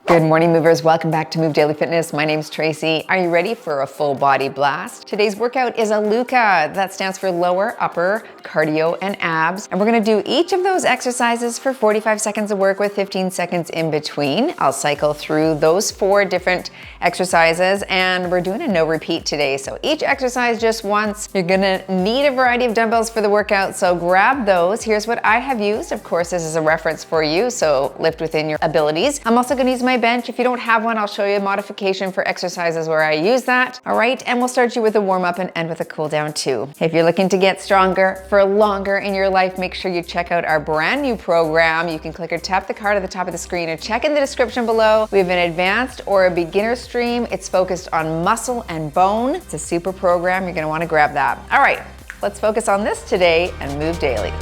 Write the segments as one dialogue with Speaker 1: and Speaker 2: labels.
Speaker 1: Good morning, movers. Welcome back to Move Daily Fitness. My name's Tracy. Are you ready for a full body blast? Today's workout is a LUCA. That stands for lower, upper, cardio, and abs. And we're gonna do each of those exercises for 45 seconds of work with 15 seconds in between. I'll cycle through those 4 different exercises, and we're doing a no repeat today. So each exercise just once. You're gonna need a variety of dumbbells for the workout, so grab those. Here's what I have used. Of course, this is a reference for you, so lift within your abilities. I'm also gonna use my bench. If you don't have one, I'll show you a modification for exercises where I use that. All right, and we'll start you with a warm up and end with a cool down too. If you're looking to get stronger for longer in your life, make sure you check out our brand new program. You can click or tap the card at the top of the screen or check in the description below. We have an advanced or a beginner stream. It's focused on muscle and bone. It's a super program. You're gonna wanna grab that. All right, let's focus on this today and move daily.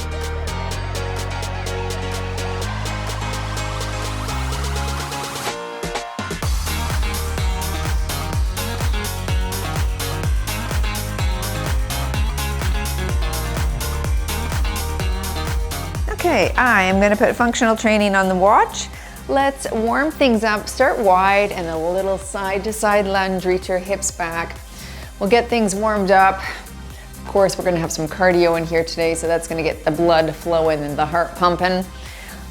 Speaker 1: Okay, I am gonna put functional training on the watch. Let's warm things up. Start wide and a little side to side lunge, reach your hips back. We'll get things warmed up. Of course, we're gonna have some cardio in here today, so that's gonna get the blood flowing and the heart pumping,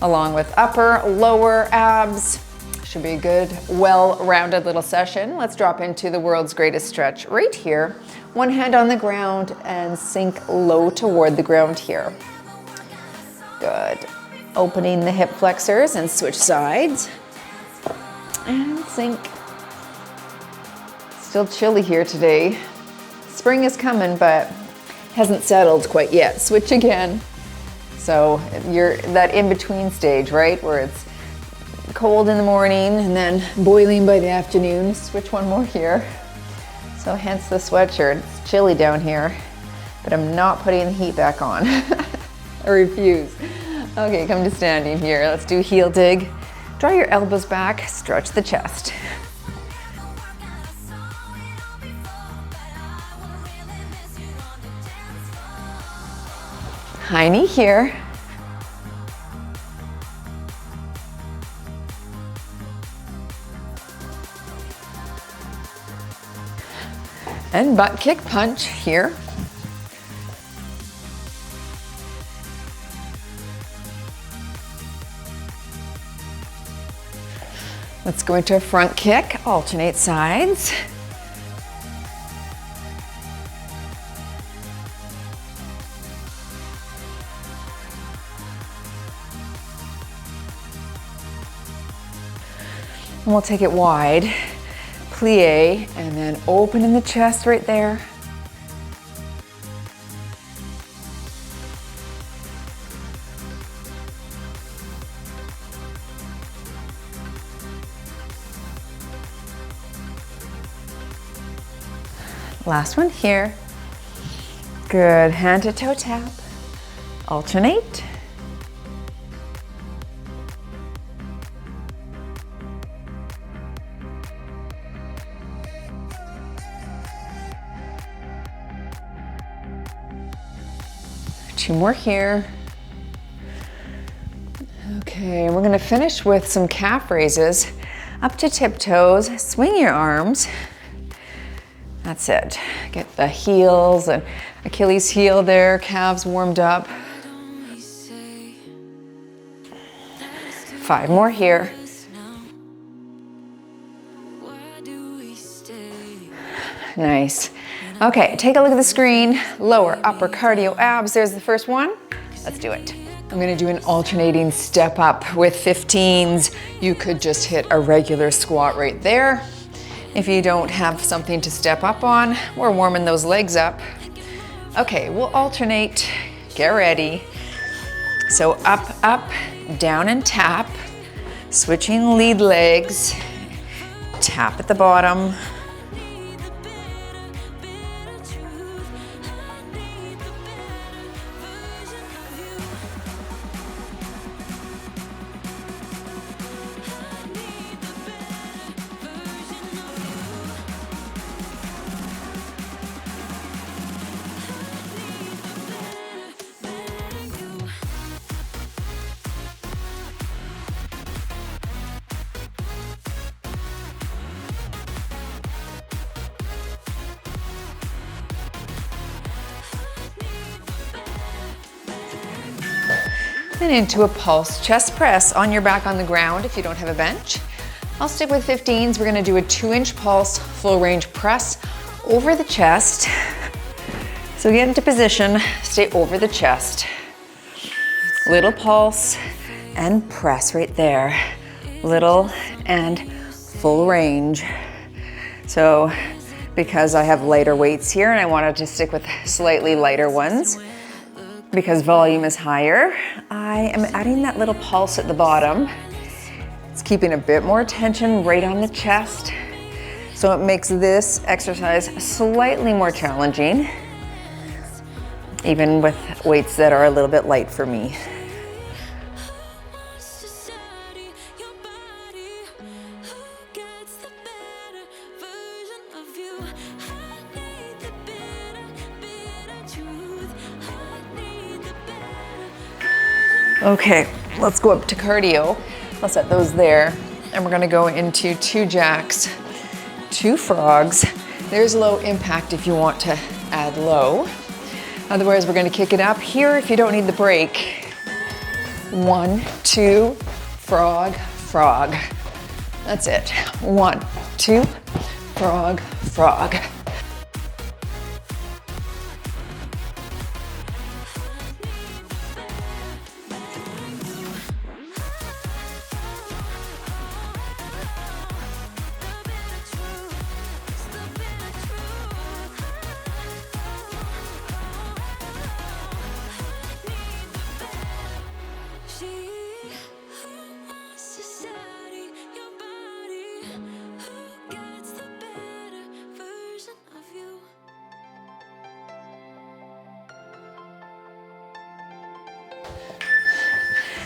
Speaker 1: along with upper, lower abs. Should be a good, well-rounded little session. Let's drop into the world's greatest stretch right here. One hand on the ground and sink low toward the ground here. Good. Opening the hip flexors and switch sides. And sink. Still chilly here today. Spring is coming, but hasn't settled quite yet. Switch again. So you're that in-between stage, right? Where it's cold in the morning and then boiling by the afternoon. Switch one more here. So hence the sweatshirt. It's chilly down here, but I'm not putting the heat back on. I refuse. Okay, come to standing here. Let's do heel dig. Draw your elbows back, stretch the chest. High knee here. And butt kick punch here. Let's go into a front kick, alternate sides. And we'll take it wide, plie, and then open in the chest right there. Last one here. Good, hand to toe tap. Alternate. Two more here. Okay, we're gonna finish with some calf raises. Up to tiptoes, swing your arms. That's it. Get the heels and Achilles heel there, calves warmed up. 5 more here. Nice. Okay, take a look at the screen. Lower, upper, cardio, abs. There's the first one. Let's do it. I'm gonna do an alternating step up with 15s. You could just hit a regular squat right there. If you don't have something to step up on, we're warming those legs up. Okay, we'll alternate. Get ready. So up, up, down and tap. Switching lead legs. Tap at the bottom. and into a pulse chest press on your back on the ground if you don't have a bench. I'll stick with 15s. We're gonna do a 2-inch pulse, full range press over the chest. So get into position, stay over the chest. Little pulse and press right there. Little and full range. So because I have lighter weights here and I wanted to stick with slightly lighter ones, because volume is higher, I am adding that little pulse at the bottom. It's keeping a bit more tension right on the chest. So it makes this exercise slightly more challenging, even with weights that are a little bit light for me. Okay, let's go up to cardio. I'll set those there. And we're gonna go into 2 jacks, 2 frogs. There's low impact if you want to add low. Otherwise, we're gonna kick it up here if you don't need the break. 1, 2, frog, frog. That's it. 1, 2, frog, frog.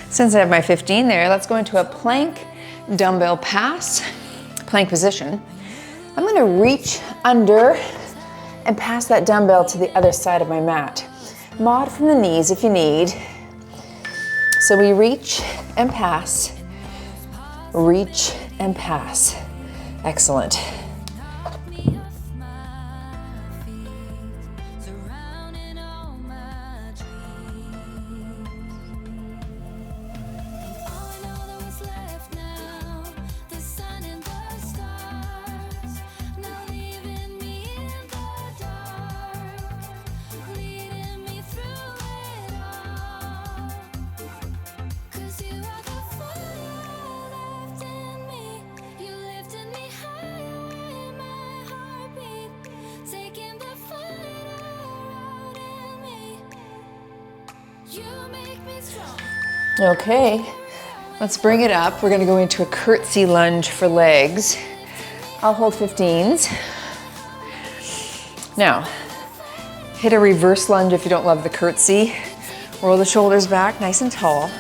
Speaker 1: Since I have my 15 there, let's go into a plank dumbbell pass, plank position. I'm gonna reach under and pass that dumbbell to the other side of my mat. Mod from the knees if you need. So we reach and pass, reach and pass. Excellent. Okay, let's bring it up. We're gonna go into a curtsy lunge for legs. I'll hold 15s. Now, hit a reverse lunge if you don't love the curtsy. Roll the shoulders back nice and tall.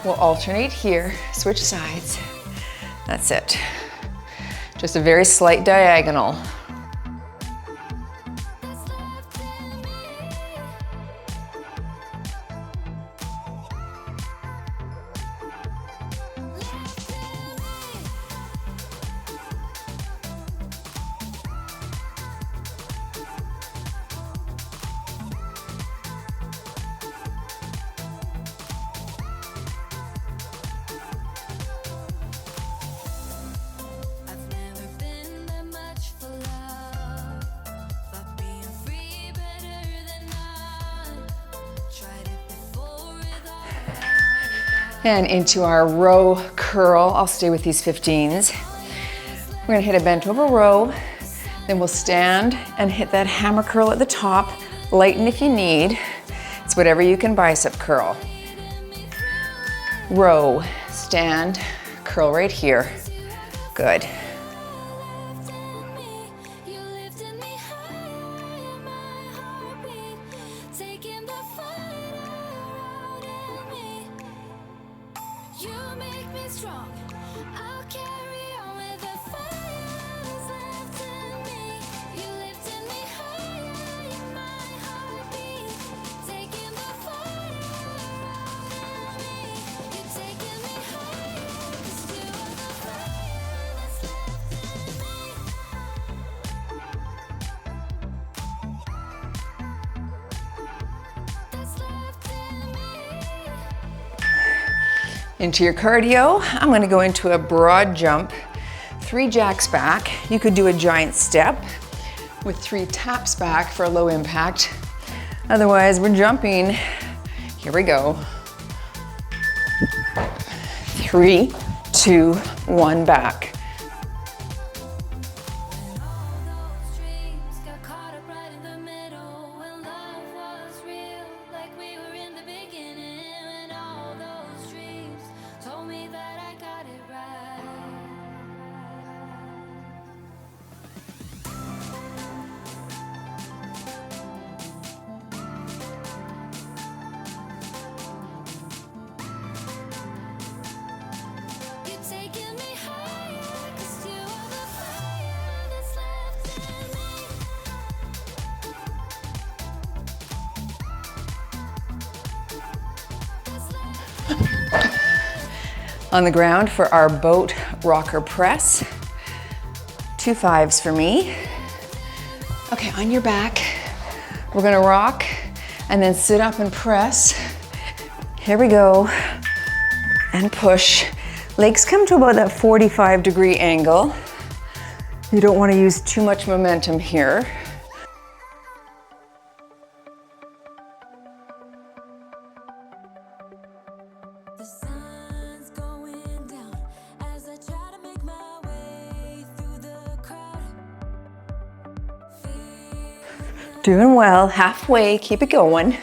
Speaker 1: We'll alternate here, switch sides. That's it. Just a very slight diagonal. And into our row curl. I'll stay with these 15s. We're gonna hit a bent over row, then we'll stand and hit that hammer curl at the top. Lighten if you need. It's whatever you can bicep curl. Row, stand, curl right here. Good. Into your cardio, I'm gonna go into a broad jump, 3 jacks back. You could do a giant step with 3 taps back for a low impact. Otherwise, we're jumping. Here we go. 3, 2, 1, back. On the ground for our boat rocker press. 2 5s for me. Okay, on your back, we're gonna rock and then sit up and press. Here we go, and push. Legs come to about that 45-degree angle. You don't wanna use too much momentum here. Doing well, halfway, keep it going.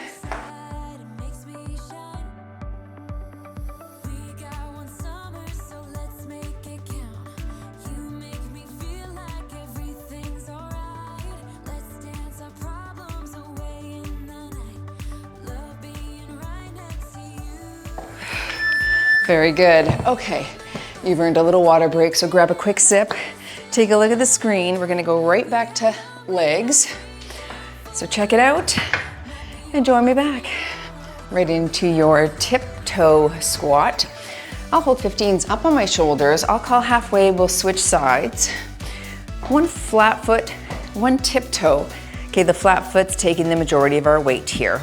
Speaker 1: Very good. Okay, you've earned a little water break, so grab a quick sip. Take a look at the screen. We're gonna go right back to legs. So check it out and join me back. Right into your tiptoe squat. I'll hold 15s up on my shoulders. I'll call halfway, we'll switch sides. 1 flat foot, 1 tiptoe. Okay, the flat foot's taking the majority of our weight here.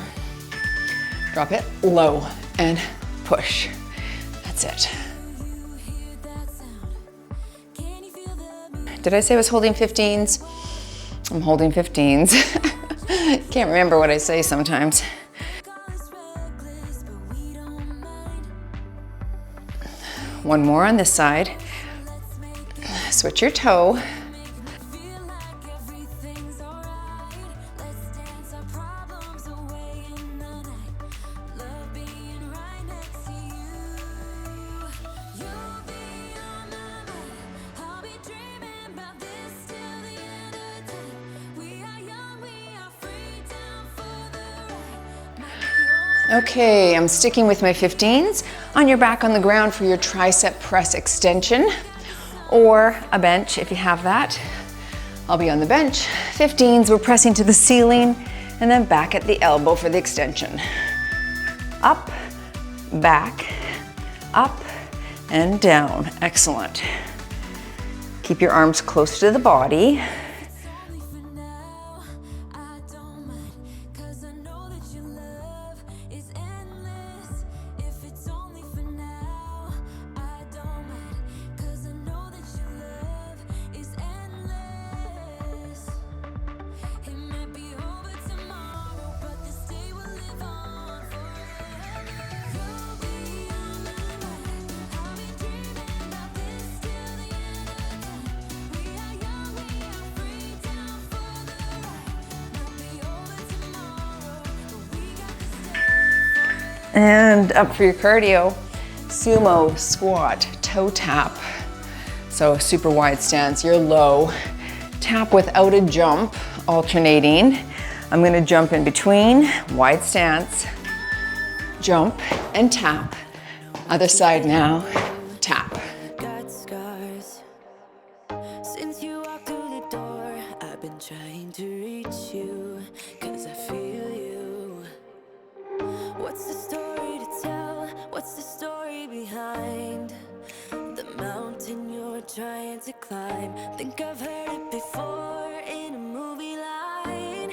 Speaker 1: Drop it low and push. That's it. Did I say I was holding 15s? I'm holding 15s. Can't remember what I say sometimes. One more on this side. Switch your toe. Okay, I'm sticking with my 15s. On your back on the ground for your tricep press extension, or a bench if you have that. I'll be on the bench. 15s, we're pressing to the ceiling, and then back at the elbow for the extension. Up, back, up, and down. Excellent. Keep your arms close to the body. And up for your cardio, sumo squat, toe tap. So super wide stance, you're low. Tap without a jump, alternating. I'm gonna jump in between, wide stance, jump and tap. Other side now, tap.
Speaker 2: Got scars. Since you walked through the door, I've been trying to reach you, 'cause I feel you. What's the story to tell? What's the story behind the mountain you're trying to climb? Think I've heard it before in a movie line.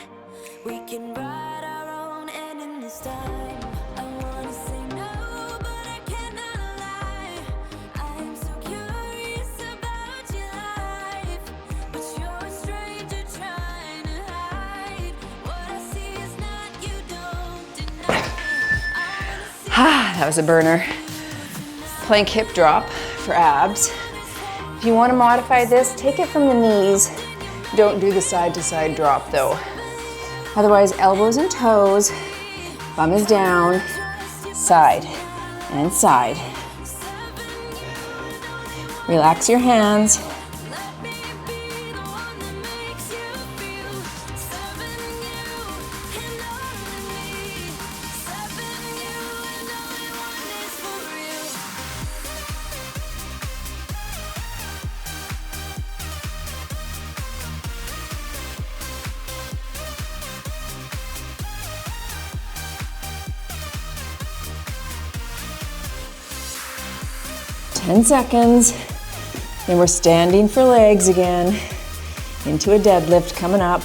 Speaker 2: We can write our own ending this time. I wanna say no, but I cannot lie.
Speaker 1: that was a burner. Plank hip drop for abs. If you want to modify this, take it from the knees. Don't do the side to side drop though. Otherwise, elbows and toes, bum is down, side and side. Relax your hands. Ten seconds. Then we're standing for legs again. Into a deadlift coming up.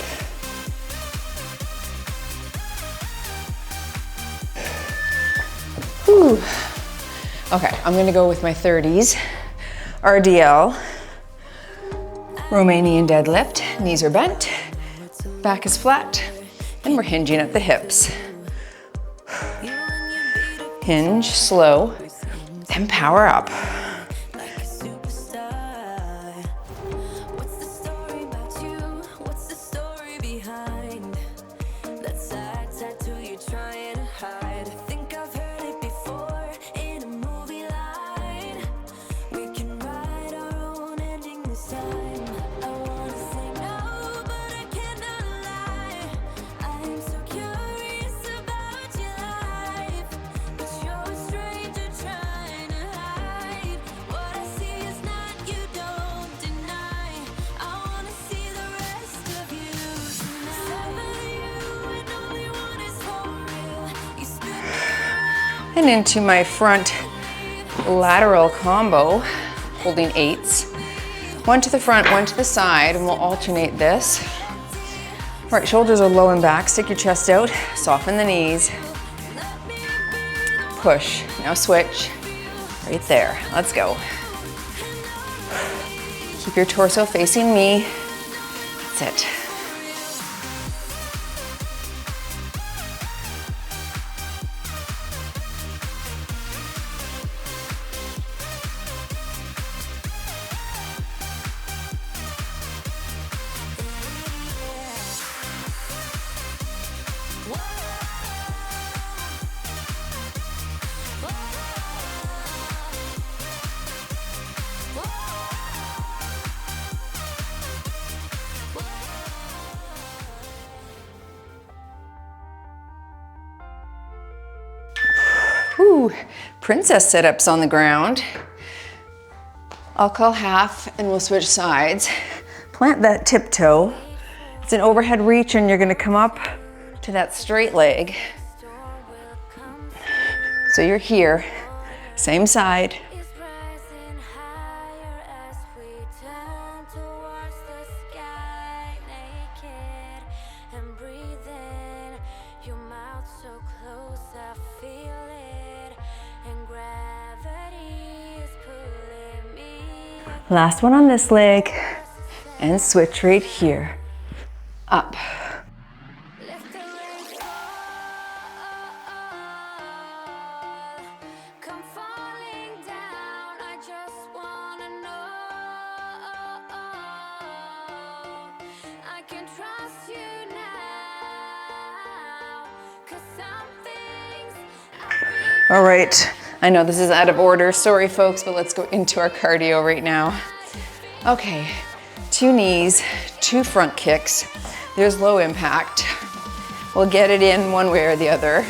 Speaker 1: Whew. Okay, I'm gonna go with my 30s. RDL, Romanian deadlift. Knees are bent, back is flat, and we're hinging at the hips. Hinge, slow, then power up. And into my front lateral combo, holding 8s. One to the front, one to the side, and we'll alternate this. All right, shoulders are low and back, stick your chest out, soften the knees. Push, now switch, right there, let's go. Keep your torso facing me, that's it. Ooh, princess sit-ups on the ground. I'll call half and we'll switch sides. Plant that tiptoe. It's an overhead reach and you're gonna come up to that straight leg. So you're here, same side. Last one on this leg, and switch right here, up. All right, I know this is out of order, sorry folks, but let's go into our cardio right now. Okay, 2 knees, 2 front kicks. There's low impact. We'll get it in one way or the other.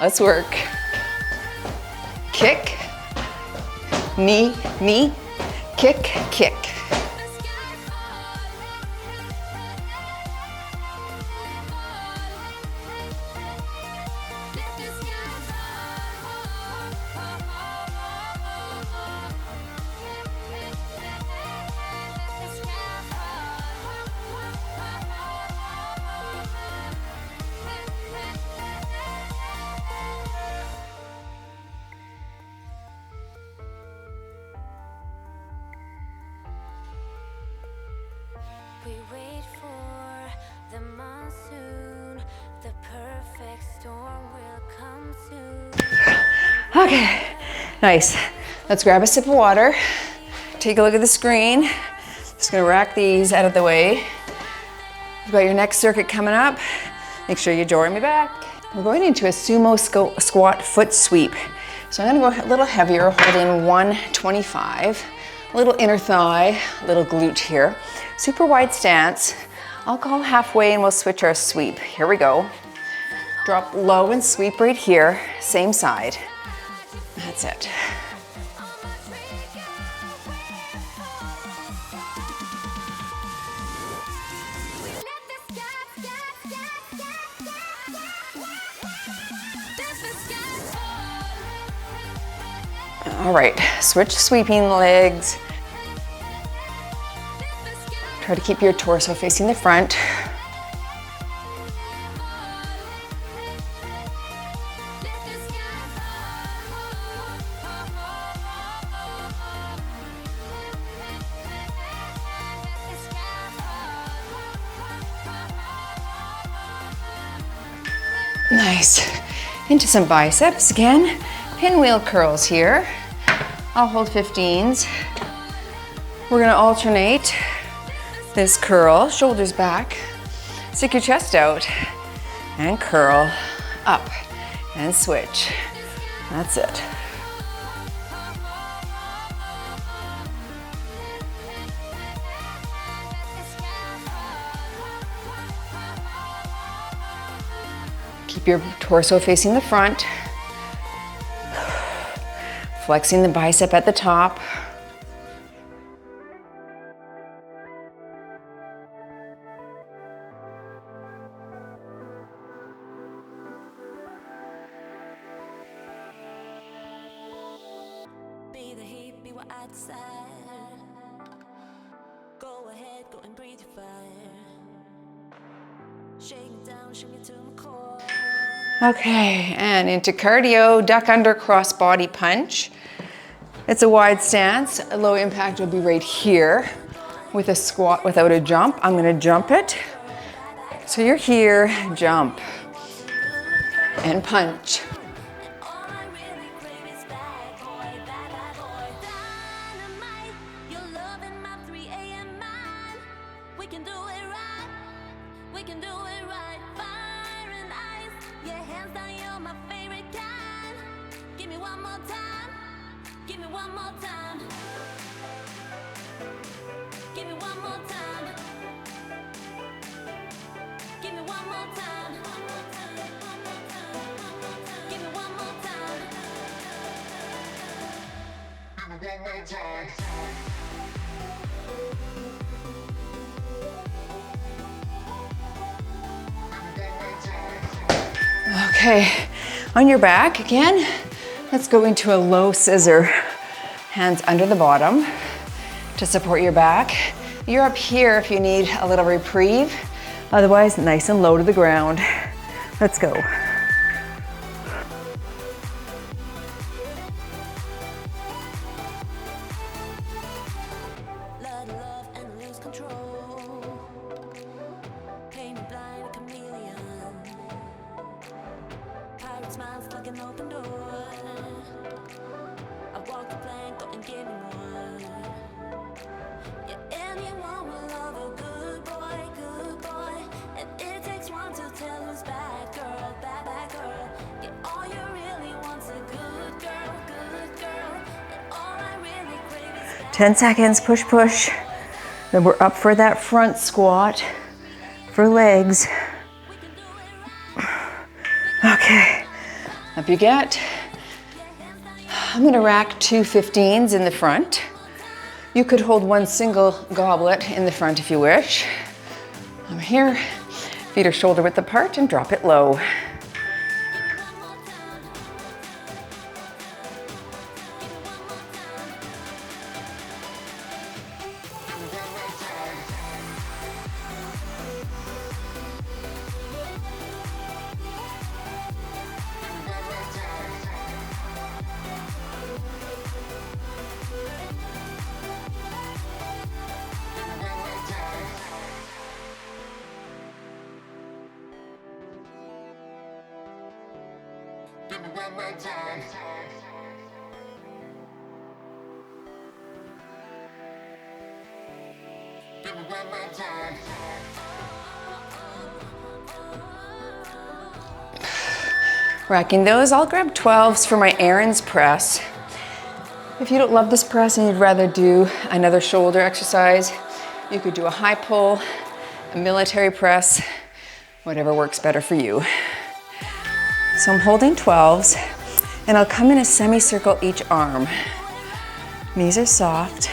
Speaker 1: Let's work. Kick, knee, knee, kick, kick.
Speaker 2: We wait for the monsoon, the perfect storm will come soon.
Speaker 1: Okay, nice. Let's grab a sip of water. Take a look at the screen. Just gonna rack these out of the way. You've got your next circuit coming up. Make sure you join me back. We're going into a sumo squat foot sweep. So I'm gonna go a little heavier, holding 125. A little inner thigh, a little glute here. Super wide stance. I'll call halfway and we'll switch our sweep. Here we go. Drop low and sweep right here, same side. That's it. All right, switch sweeping legs. Try to keep your torso facing the front. Nice. Into some biceps again. Pinwheel curls here. I'll hold 15s. We're gonna alternate this curl, shoulders back. Stick your chest out and curl up and switch. That's it. Keep your torso facing the front. Flexing the bicep at the top.
Speaker 2: Be the heat, be what I desire. Go ahead, go and breathe your fire. Shake it down, shake it to my core.
Speaker 1: Okay, and into cardio, duck under cross body punch. It's a wide stance. A low impact will be right here with a squat without a jump. I'm gonna jump it. So you're here, jump and punch. Okay, on your back again, let's go into a low scissor. Hands under the bottom to support your back. You're up here if you need a little reprieve. Otherwise, nice and low to the ground. Let's go.
Speaker 2: Tell who's bad girl, bad girl. Yeah, all you really want's a good girl, good girl. And all I really crave is bad.
Speaker 1: 10 seconds, push, push. Then we're up for that front squat for legs. Okay, up you get. I'm gonna rack 2 15s in the front. You could hold one single goblet in the front if you wish. I'm here. Feet are shoulder width apart and drop it low.
Speaker 2: Give me one more time.
Speaker 1: Racking those, I'll grab 12s for my Aaron's press. If you don't love this press and you'd rather do another shoulder exercise, you could do a high pull, a military press, whatever works better for you. So I'm holding 12s and I'll come in a semicircle each arm. Knees are soft.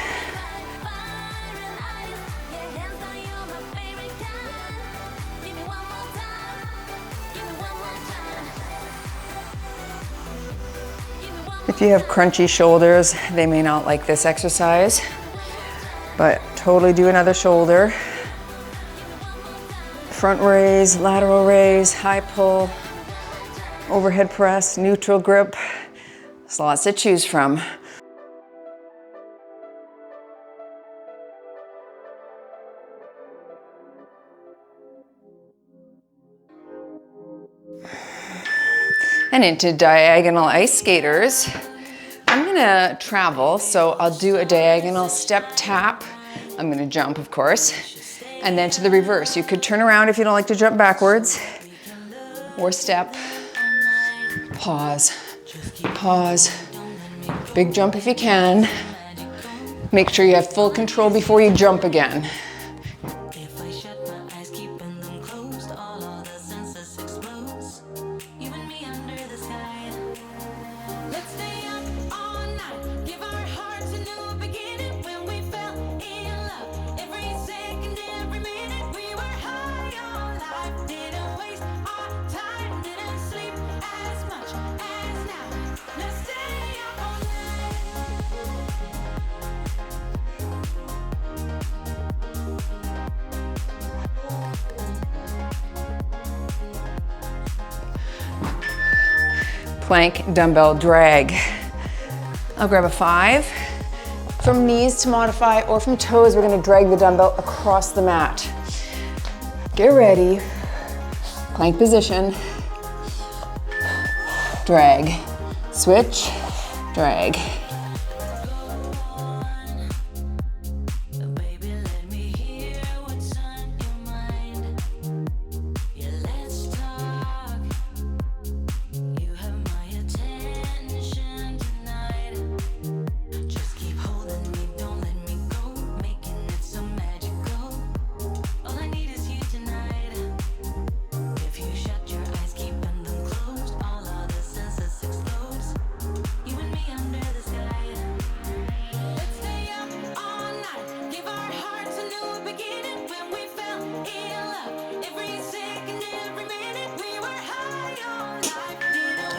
Speaker 1: If you have crunchy shoulders, they may not like this exercise, but totally do another shoulder. Front raise, lateral raise, high pull, overhead press, neutral grip. There's lots to choose from. And into diagonal ice skaters. I'm gonna travel, so I'll do a diagonal step tap. I'm gonna jump, of course, and then to the reverse. You could turn around if you don't like to jump backwards, or step, pause, pause, big jump if you can. Make sure you have full control before you jump again. Plank dumbbell drag. I'll grab a 5. From knees to modify, or from toes, we're gonna drag the dumbbell across the mat. Get ready. Plank position. Drag. Switch. Drag.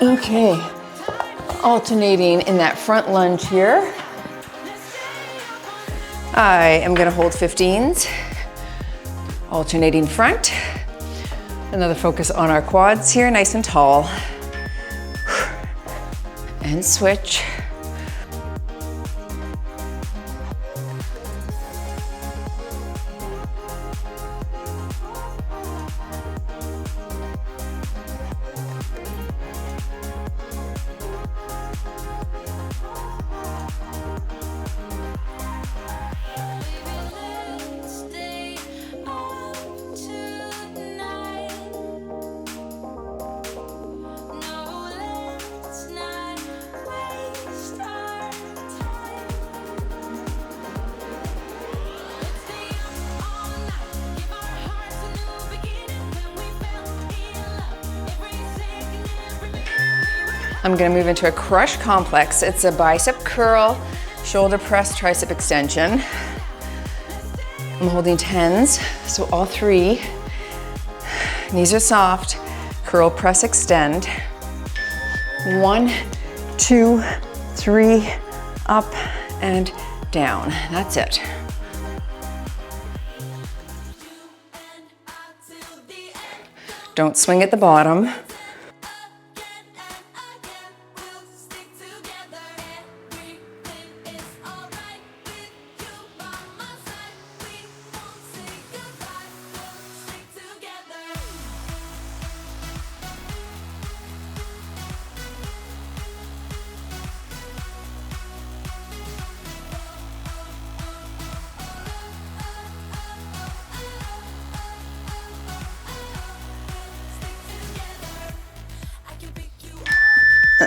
Speaker 1: Okay, alternating in that front lunge here. I am gonna hold 15s, alternating front. Another focus on our quads here, nice and tall. And switch. I'm gonna move into a crush complex. It's a bicep curl, shoulder press, tricep extension. I'm holding 10s, so all 3. Knees are soft, curl, press, extend. 1, 2, 3, up and down. That's it. Don't swing at the bottom.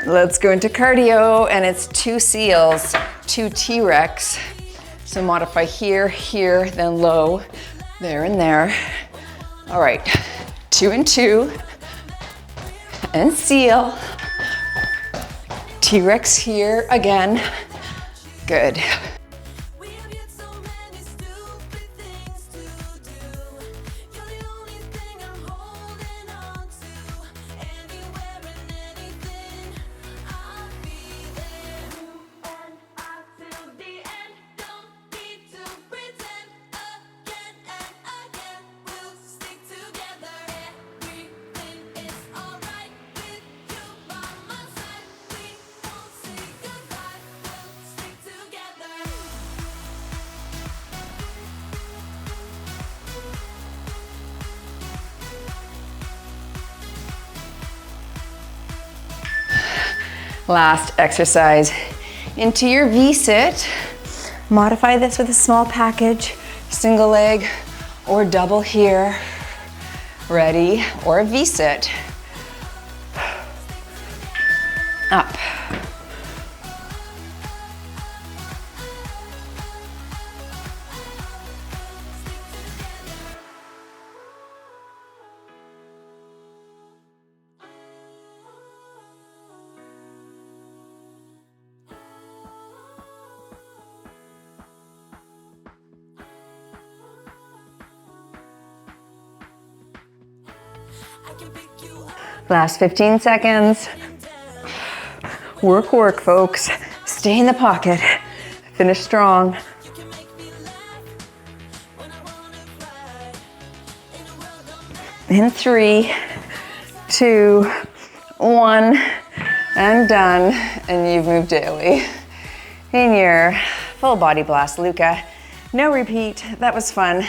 Speaker 1: Let's go into cardio, and it's 2 seals, 2 T-Rex. So modify here, here, then low, there and there. All right, 2 and 2, and seal. T-Rex here again. Good.
Speaker 2: We have yet so many stupid things to do. You're the only thing I'm holding on to. Anywhere and anything, I'll be there. You and I till the end. Don't need to pretend again and again. We'll stick together. Everything is alright with you by my side. We won't say goodbye. We'll stick together.
Speaker 1: Last exercise. Into your V-sit. Modify this with a small package, single leg or double here. Ready? Or a V-sit. Up.
Speaker 2: I can pick you up
Speaker 1: Last 15 seconds.
Speaker 2: and down.
Speaker 1: Work, work, folks. Stay in the pocket. Finish strong.
Speaker 2: You can make me laugh when I wanna cry. In a world of
Speaker 1: In 3, 2, 1, and done. And you've moved daily. In your full body blast, Luca. No repeat. That was fun.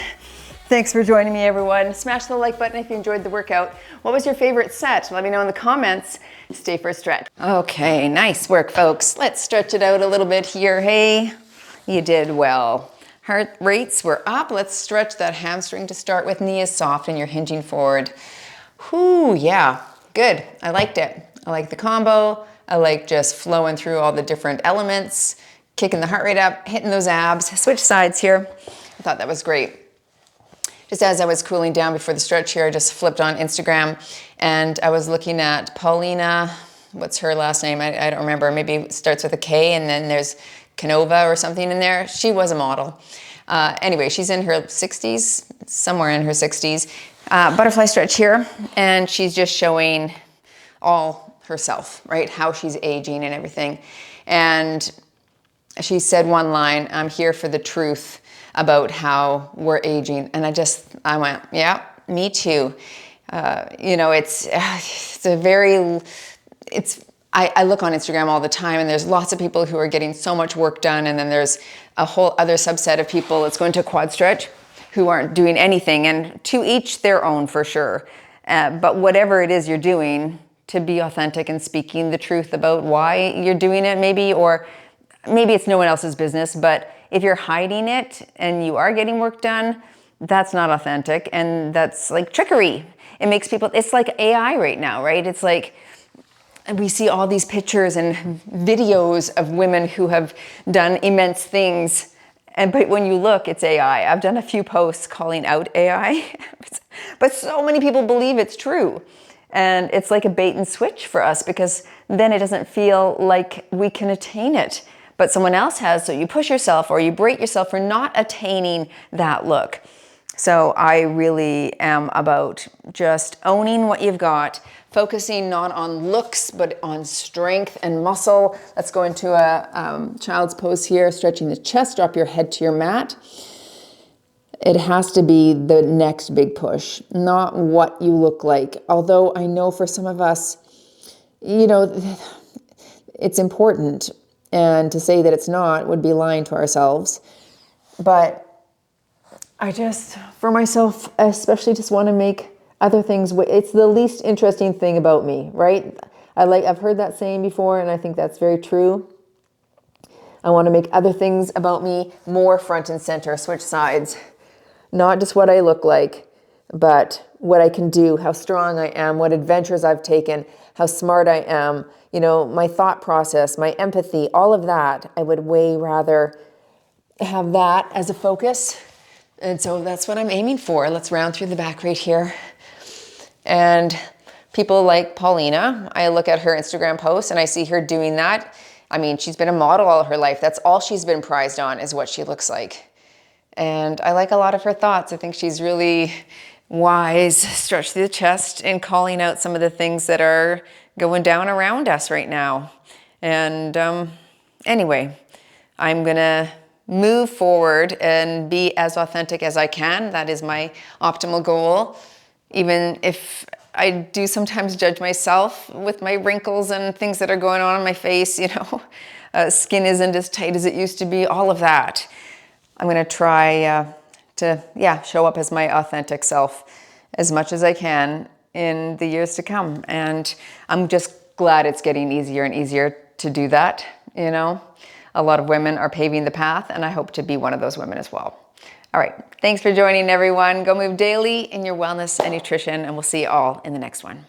Speaker 1: Thanks for joining me, everyone. Smash the like button if you enjoyed the workout. What was your favorite set? Let me know in the comments. Stay for a stretch. Okay, nice work, folks. Let's stretch it out a little bit here. Hey, you did well. Heart rates were up. Let's stretch that hamstring to start with. Knee is soft and you're hinging forward. Whoo, yeah, good. I liked it. I like the combo. I like just flowing through all the different elements, kicking the heart rate up, hitting those abs. Switch sides here. I thought that was great. Just as I was cooling down before the stretch here, I just flipped on Instagram and I was looking at Paulina, what's her last name? I don't remember. Maybe it starts with a K and then there's Canova or something in there. She was a model. Anyway, she's in her 60s, somewhere in her 60s. Butterfly stretch here, and she's just showing all herself, right? How she's aging and everything. And she said one line, I'm here for the truth about how we're aging. And I went, yeah, me too. You know, I look on Instagram all the time and there's lots of people who are getting so much work done. And then there's a whole other subset of people that's going to quad stretch who aren't doing anything, and to each their own for sure. But whatever it is you're doing, to be authentic and speaking the truth about why you're doing it maybe, or maybe it's no one else's business, but if you're hiding it and you are getting work done, that's not authentic, and that's like trickery. It makes people, it's like AI right now, right? It's like, we see all these pictures and videos of women who have done immense things, but when you look, it's AI. I've done a few posts calling out AI, but so many people believe it's true. And it's like a bait and switch for us, because then it doesn't feel like we can attain it, but someone else has, so you push yourself or you berate yourself for not attaining that look. So I really am about just owning what you've got, focusing not on looks, but on strength and muscle. Let's go into a child's pose here, stretching the chest, drop your head to your mat. It has to be the next big push, not what you look like. Although I know for some of us, you know, it's important, and to say that it's not would be lying to ourselves. But I just, for myself, especially just want to make other things, it's the least interesting thing about me, right? I've heard that saying before, and I think that's very true. I want to make other things about me more front and center, switch sides. Not just what I look like, but what I can do, how strong I am, what adventures I've taken, how smart I am, you know, my thought process, my empathy, all of that. I would way rather have that as a focus. And so that's what I'm aiming for. Let's round through the back right here. And people like Paulina, I look at her Instagram posts and I see her doing that. I mean, she's been a model all her life. That's all she's been prized on, is what she looks like. And I like a lot of her thoughts. I think she's really wise, stretched through the chest, and calling out some of the things that are going down around us right now. And anyway, I'm gonna move forward and be as authentic as I can. That is my optimal goal. Even if I do sometimes judge myself with my wrinkles and things that are going on my face, you know, skin isn't as tight as it used to be, all of that. I'm gonna try to show up as my authentic self as much as I can in the years to come. And I'm just glad it's getting easier and easier to do that, you know. A lot of women are paving the path, and I hope to be one of those women as well. All right, thanks for joining, everyone. Go move daily in your wellness and nutrition, and we'll see you all in the next one.